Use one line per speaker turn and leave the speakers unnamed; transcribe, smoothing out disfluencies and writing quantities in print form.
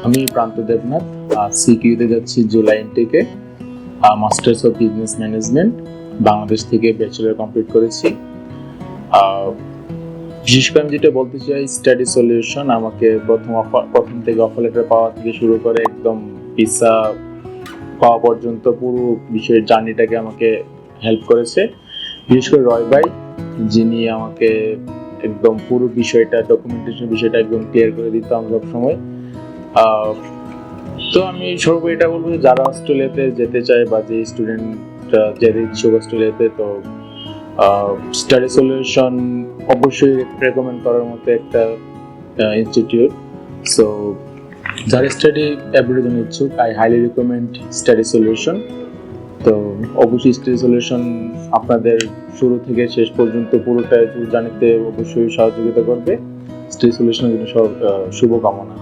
আমি প্রান্ত দেবনাথ, সিকিউতে যাচ্ছি জুলাই ইনটেকে। Masters of business management Bangladesh থেকে ব্যাচেলর কমপ্লিট করেছি। বিশেষ করে আমি যেটা বলতে চাই, স্টাডি সলিউশন আমাকে প্রথম থেকে অফার লেটার পাওয়া থেকে শুরু করে একদম ভিসা পাওয়া পর্যন্ত পুরো বিষয়ের জার্নিটাকে আমাকে হেল্প করেছে। বিশেষ করে রয় ভাই, যিনি আমাকে একদম পুরো বিষয়টা, ডকুমেন্টেশন বিষয়টা একদম ক্লিয়ার করে দিতাম সবসময়। তো আমি সর্বোপরি এটা বলবো যে যারা অস্ট্রেলিয়াতে যেতে চায় বা যে স্টুডেন্টরা যেতে ইচ্ছুক অস্ট্রেলিয়াতে, তো স্টাডি সলিউশন অবশ্যই রেকমেন্ড করার মতো একটা ইনস্টিটিউট। সো যারা স্টাডি অ্যাব্রডের জন্য ইচ্ছুক, I highly recommend study solution. তো অবশ্যই স্টাডি সলিউশন আপনাদের শুরু থেকে শেষ পর্যন্ত পুরোটা জানিতে অবশ্যই সহযোগিতা করবে। স্টাডি সলিউশনের জন্য শুভকামনা।